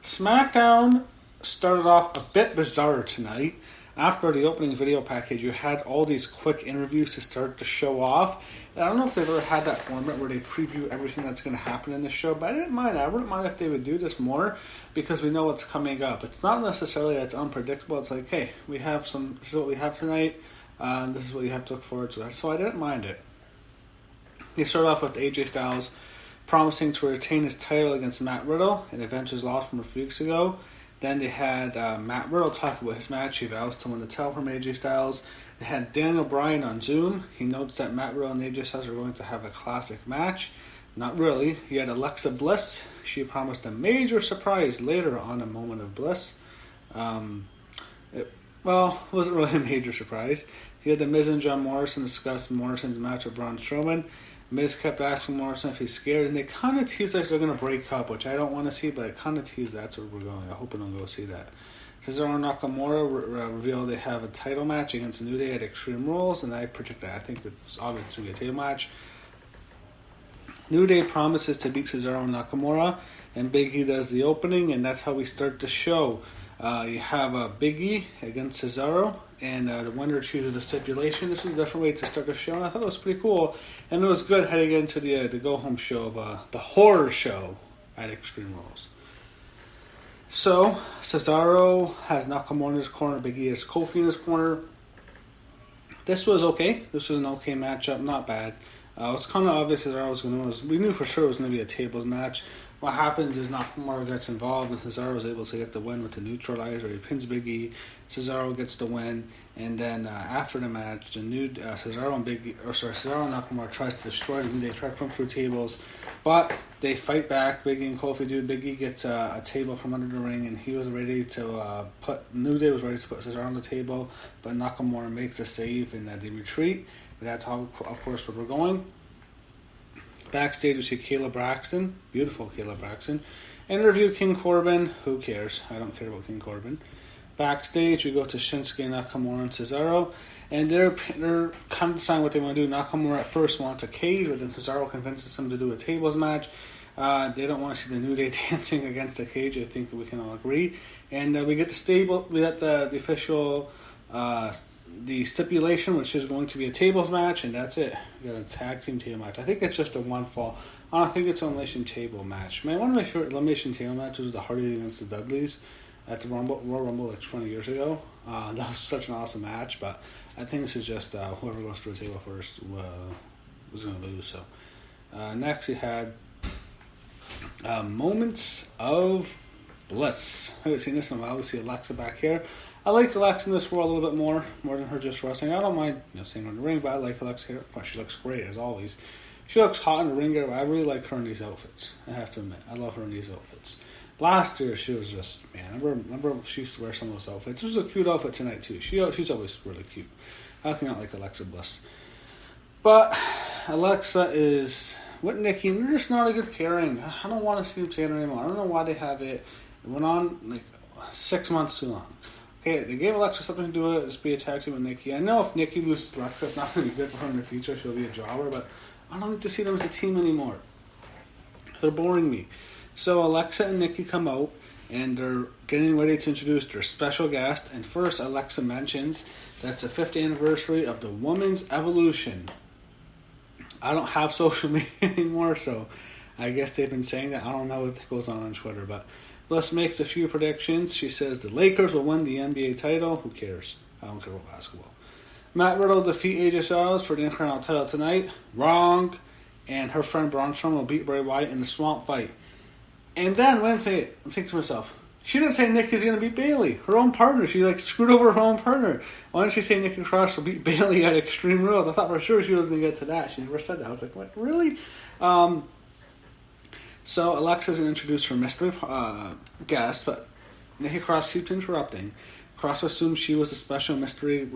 SmackDown started off a bit bizarre tonight. After the opening video package, you had all these quick interviews to start the show off. And I don't know if they've ever had that format where they preview everything that's going to happen in the show, but I didn't mind. I wouldn't mind if they would do this more because we know what's coming up. It's not necessarily that it's unpredictable. It's like, hey, this is what we have tonight, and this is what you have to look forward to. So I didn't mind it. They start off with AJ Styles promising to retain his title against Matt Riddle in Avengers loss from a few weeks ago. Then they had Matt Riddle talk about his match. He vows to win the title from AJ Styles. They had Daniel Bryan on Zoom. He notes that Matt Riddle and AJ Styles are going to have a classic match. Not really. He had Alexa Bliss. She promised a major surprise later on a Moment of Bliss. It wasn't really a major surprise. He had The Miz and John Morrison discuss Morrison's match with Braun Strowman. Miz kept asking Morrison if he's scared, and they kind of teased like they're going to break up, which I don't want to see, but it kind of teased that's where we're going. I hope I don't go see that. Cesaro and Nakamura revealed they have a title match against New Day at Extreme Rules, and I predict that. I think it's obviously a title match. New Day promises to beat Cesaro and Nakamura, and Big E does the opening, and that's how we start the show. You have Big E against Cesaro, and the winner chooses the stipulation. This was a different way to start the show, and I thought it was pretty cool. And it was good heading into the go-home show of the horror show at Extreme Rules. So, Cesaro has Nakamura in his corner, Big E has Kofi in his corner. This was okay. This was an okay matchup, not bad. It was kind of obvious Cesaro was going to win. We knew for sure it was going to be a tables match. What happens is Nakamura gets involved, and Cesaro is able to get the win with the neutralizer. He pins Big E. Cesaro gets the win, and then after the match, Cesaro and Nakamura tries to destroy them. They try to come through tables, but they fight back. Big E and Kofi do. Big E gets a table from under the ring, and he was ready to New Day was ready to put Cesaro on the table, but Nakamura makes a save, and they retreat. And that's how, of course, where we're going. Backstage, we see Kayla Braxton, beautiful Kayla Braxton. Interview King Corbin, who cares? I don't care about King Corbin. Backstage, we go to Shinsuke Nakamura and Cesaro, and they're kind of deciding what they want to do. Nakamura at first wants a cage, but then Cesaro convinces him to do a tables match. They don't want to see the New Day dancing against the cage. I think we can all agree. And we get the official. The stipulation, which is going to be a tables match, and that's it. We got a tag team table match. I think it's just a one fall. I don't think it's an elimination table match. Man, one of my favorite elimination table matches was the Hardys against the Dudleys at the Royal Rumble like 20 years ago. That was such an awesome match, but I think this is just whoever goes through the table first was going to lose. So next we had Moments of Bliss. I haven't seen this in a while. We see Alexa back here. I like Alexa in this world a little bit more than her just wrestling. I don't mind seeing her in the ring, but I like Alexa here. Well, she looks great, as always. She looks hot in the ring here, but I really like her in these outfits. I have to admit, I love her in these outfits. Last year, she was just, man, I remember she used to wear some of those outfits. This was a cute outfit tonight, too. She's always really cute. I cannot like Alexa Bliss. But Alexa is with Nikki, and they're just not a good pairing. I don't want to see them together anymore. I don't know why they have it. It went on like 6 months too long. Okay, they gave Alexa something to do with it. Just be a tag team with Nikki. I know if Nikki loses Alexa, it's not going to be good for her in the future. She'll be a jobber, but I don't need to see them as a team anymore. They're boring me. So Alexa and Nikki come out, and they're getting ready to introduce their special guest. And first, Alexa mentions that's the 50th anniversary of the Women's Evolution. I don't have social media anymore, so I guess they've been saying that. I don't know what goes on Twitter, but Bliss makes a few predictions. She says the Lakers will win the NBA title. Who cares? I don't care about basketball. Matt Riddle will defeat AJ Styles for the Intercontinental title tonight. Wrong. And her friend Braun Strowman will beat Bray Wyatt in the swamp fight. And then, I'm thinking to myself, she didn't say Nikki's going to beat Bayley. Her own partner. She screwed over her own partner. Why didn't she say Nikki Cross will beat Bayley at Extreme Rules? I thought for sure she was going to get to that. She never said that. I was like, what? Really? So Alexa's going to introduce her mystery guest, but Nikki Cross keeps interrupting. Cross assumes she was a special mystery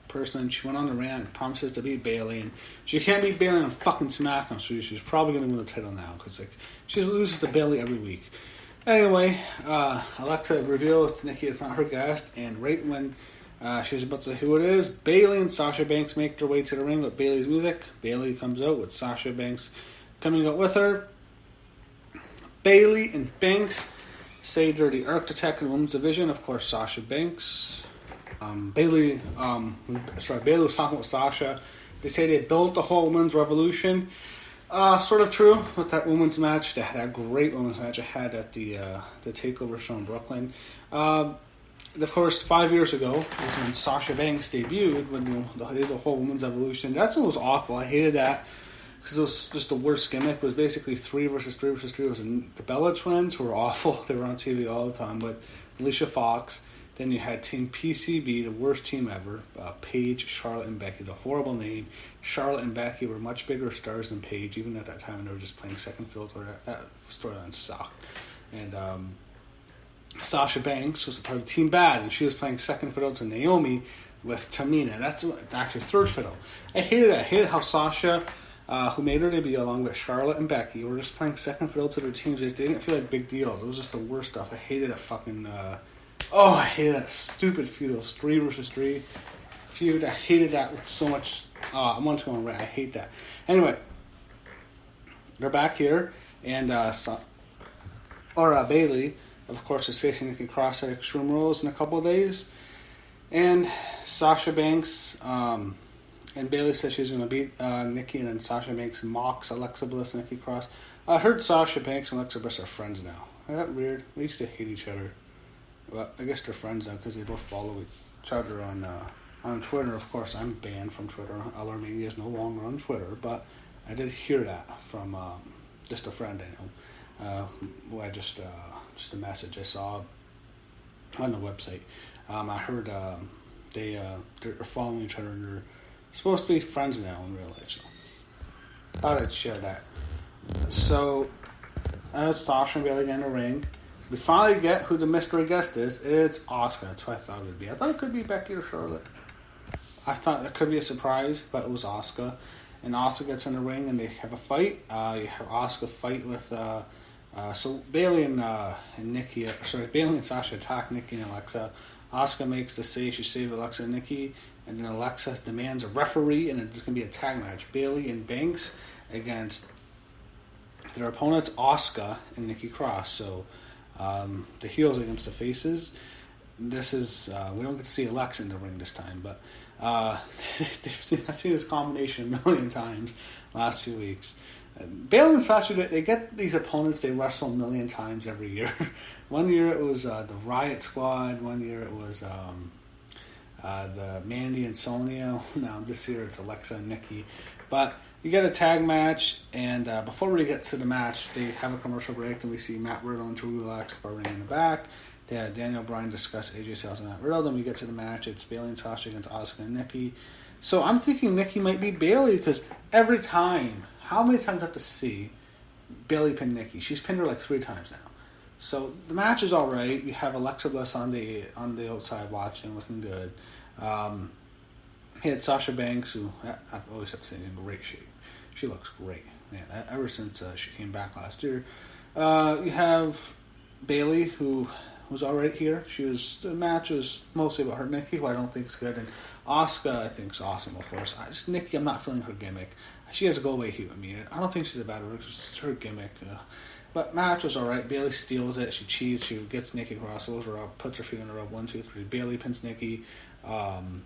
person, and she went on the rant and promises to beat Bayley, and she can't beat Bayley on fucking SmackDown, so she's probably going to win the title now, because she loses to Bayley every week. Anyway, Alexa reveals to Nikki it's not her guest, and right when she's about to say who it is, Bayley and Sasha Banks make their way to the ring with Bayley's music. Bayley comes out with Sasha Banks coming out with her. Bayley and Banks say they're the architect in the women's division. Of course, Sasha Banks. Bayley was talking with Sasha. They say they built the whole women's revolution. Sort of true with that women's match. They had a great women's match I had at the TakeOver show in Brooklyn. Of course, 5 years ago is when Sasha Banks debuted, when they did the whole women's evolution. That's what was awful. I hated that because it was just the worst gimmick. It was basically 3 versus 3 versus 3. It was the Bella Twins, who were awful. They were on TV all the time, but Alicia Fox. Then you had Team PCB, the worst team ever. Paige, Charlotte, and Becky, the horrible name. Charlotte and Becky were much bigger stars than Paige, even at that time when they were just playing second field. That storyline sucked. And Sasha Banks was a part of Team Bad, and she was playing second fiddle to Naomi with Tamina. That's actually third fiddle. I hated that. I hated how Sasha, who made her debut along with Charlotte and Becky, were just playing second fiddle to their teams. They didn't feel like big deals. It was just the worst stuff. I hated that fucking... I hated that stupid feud. Those 3 versus 3 feud. I hated that with so much... I'm on to one right. I hate that. Anyway, they're back here, and Bayley, of course, is facing Nikki Cross at Extreme Rules in a couple of days. And Sasha Banks and Bayley says she's going to beat Nikki, and then Sasha Banks mocks Alexa Bliss and Nikki Cross. I heard Sasha Banks and Alexa Bliss are friends now. Isn't that weird? We used to hate each other. But I guess they're friends now because they both follow each other on Twitter. Of course, I'm banned from Twitter. LRMania is no longer on Twitter, but I did hear that from just a friend I know. Who I just a message I saw on the website. I heard they're following each other and they're supposed to be friends now in real life. So thought I'd share that. So as Sasha and Bayley get in the ring, we finally get who the mystery guest is. It's Asuka. That's what I thought it would be. I thought it could be Becky or Charlotte. I thought it could be a surprise, but it was Asuka. And Asuka gets in the ring and they have a fight. You have Asuka fight with... so Bayley and Nikki... Bayley and Sasha attack Nikki and Alexa. Asuka makes the save. She saves Alexa and Nikki. And then Alexa demands a referee, and it's going to be a tag match. Bayley and Banks against their opponents, Asuka and Nikki Cross. So... the heels against the faces. This is we don't get to see Alexa in the ring this time, but I've seen this combination a million times last few weeks. Bayley and Sasha, they get these opponents they wrestle a million times every year. One year it was the Riot Squad. One year it was the Mandy and Sonya. Now this year it's Alexa and Nikki. But you get a tag match, and before we get to the match, they have a commercial break, and we see Matt Riddle and Drew Gulak sparring in the back. They had Daniel Bryan discuss AJ Styles and Matt Riddle. Then we get to the match. It's Bayley and Sasha against Asuka and Nikki. So I'm thinking Nikki might be Bayley, because every time, how many times do I have to see Bayley pin Nikki? She's pinned her like 3 times now. So the match is all right. You have Alexa Bliss on the outside watching, looking good. He had Sasha Banks, who I've always have to say is in great shape. She looks great, man. Ever since she came back last year. You have Bayley, who was all right here. The match was mostly about her. Nikki, who I don't think is good, and Asuka I think is awesome, of course. Nikki, I'm not feeling her gimmick. She has a go-away heat with me. I don't think she's a bad worker. It's her gimmick. But match was all right. Bayley steals it. She cheats. She gets Nikki across, rolls her up, puts her feet on the rope. 1, 2, 3. Bayley pins Nikki. I'm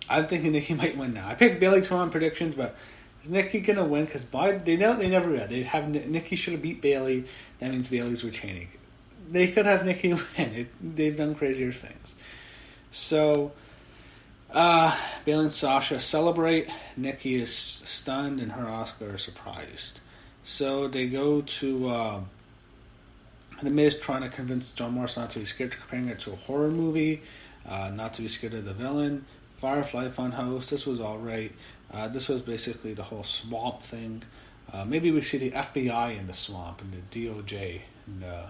thinking Nikki might win now. I picked Bayley to win predictions, but is Nikki gonna win? Because they never read. They have Nikki should have beat Bayley. That means Bayley's retaining. They could have Nikki win. They've done crazier things. So Bayley and Sasha celebrate. Nikki is stunned, and her and Asuka are surprised. So they go to The Miz trying to convince John Morris not to be scared, comparing it to a horror movie, not to be scared of the villain. Firefly Funhouse, this was alright. This was basically the whole swamp thing. Maybe we see the FBI in the swamp, and the DOJ, and the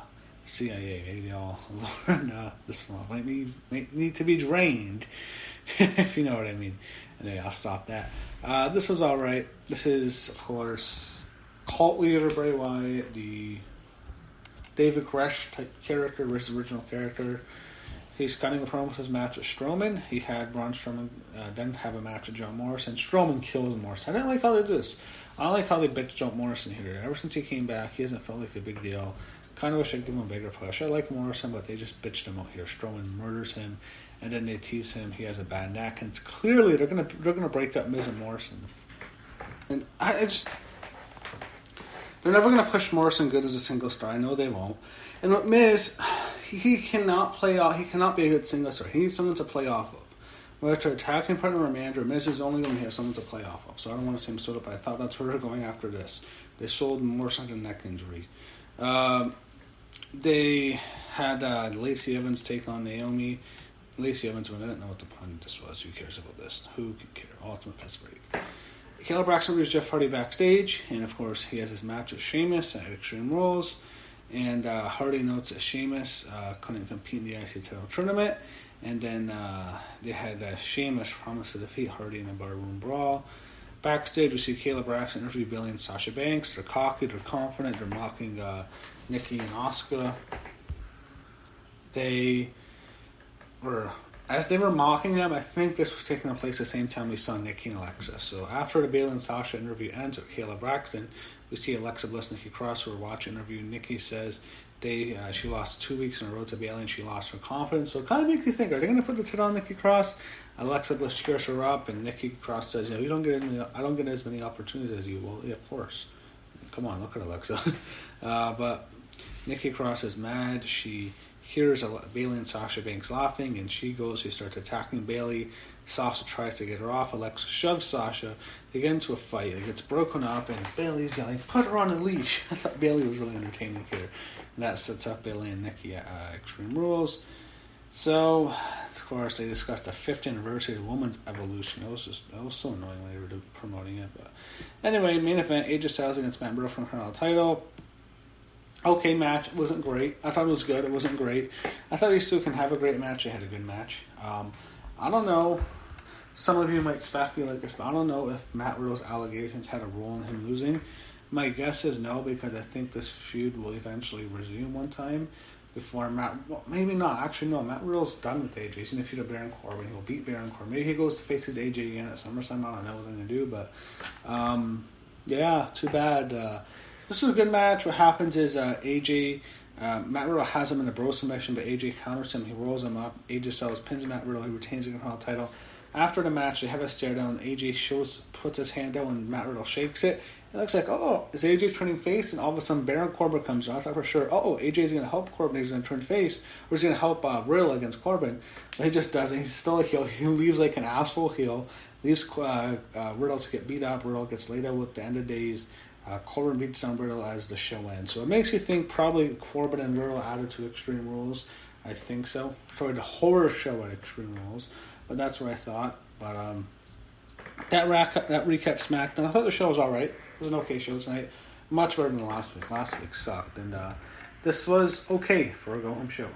CIA. Maybe they all learn the swamp might need to be drained, if you know what I mean. Anyway, I'll stop that. This was alright. This is, of course, cult leader Bray Wyatt, the David Koresh type character versus original character. He's cutting a promo with his match with Strowman. He had Braun Strowman then have a match with John Morrison. Strowman kills Morrison. I didn't like how they did this. I don't like how they bitched John Morrison here. Ever since he came back, he hasn't felt like a big deal. Kind of wish I'd give him a bigger push. I like Morrison, but they just bitched him out here. Strowman murders him, and then they tease him. He has a bad neck, and it's clearly they're gonna break up Miz and Morrison. And they're never gonna push Morrison good as a single star. I know they won't. And with Miz, he cannot play off. He cannot be a good single star. He needs someone to play off of. Whether it's a tag team partner or manager, Miz is only going to have someone to play off of. So I don't want to say him sold up, but I thought that's where they're going after this. They sold Morrison to neck injury. They had Lacey Evans take on Naomi. Lacey Evans went. I didn't know what the point of this was. Who cares about this? Who can care? Ultimate piss break. Kayla Braxton was Jeff Hardy backstage, and of course he has his match with Sheamus at Extreme Rules. And Hardy notes that Sheamus couldn't compete in the IC title tournament. And then they had Sheamus promise to defeat Hardy in a barroom brawl. Backstage, we see Kayla Braxton interview Bayley and Sasha Banks. They're cocky, they're confident, they're mocking Nikki and Asuka. As they were mocking them, I think this was taking place the same time we saw Nikki and Alexa. So after the Bayley and Sasha interview ends with Kayla Braxton, we see Alexa Bliss, Nikki Cross, who are watching the interview. Nikki says she lost 2 weeks in a row to Bayley and she lost her confidence. So it kind of makes you think, are they going to put the title on Nikki Cross? Alexa Bliss cheers her up, and Nikki Cross says, I don't get as many opportunities as you. Well, yeah, of course. Come on, look at Alexa. But Nikki Cross is mad. She hears Bayley and Sasha Banks laughing, and she starts attacking Bayley. Sasha tries to get her off. Alexa shoves Sasha. They get into a fight. It gets broken up, and Bayley's yelling, put her on a leash. I thought Bayley was really entertaining here. And that sets up Bayley and Nikki at Extreme Rules. So, of course, they discussed the 5th anniversary of Women's Evolution. It was so annoying when they were promoting it. But anyway, main event, AJ Styles against Matt Riddle for the Crown title. Okay match. It wasn't great. I thought it was good. It wasn't great. I thought these two can have a great match. They had a good match. I don't know. Some of you might speculate this, but I don't know if Matt Riddle's allegations had a role in him losing. My guess is no, because I think this feud will eventually resume one time before maybe not. Actually, no. Matt Riddle's done with AJ. He's in the feud of Baron Corbin. He'll beat Baron Corbin. Maybe he goes to face his AJ again at SummerSlam. I don't know what they're going to do, but yeah, too bad. This was a good match. What happens is AJ, Matt Riddle has him in a bro submission, but AJ counters him. He rolls him up. AJ Styles pins Matt Riddle. He retains the Intercontinental title. After the match, they have a stare down. AJ puts his hand down, and Matt Riddle shakes it. It looks like, is AJ turning face? And all of a sudden, Baron Corbin comes on. I thought for sure, AJ's going to help Corbin. He's going to turn face. Or he's going to help Riddle against Corbin. But he just doesn't. He's still a heel. He leaves like an asshole heel. Leaves Riddle to get beat up. Riddle gets laid out with the end of days. Corbin beats down Riddle as the show ends. So it makes you think probably Corbin and Riddle added to Extreme Rules. I think so. For the horror show at Extreme Rules. But that's what I thought. But that recap SmackDown. I thought the show was alright. It was an okay show tonight. Much better than last week. Last week sucked. And this was okay for a go-home show.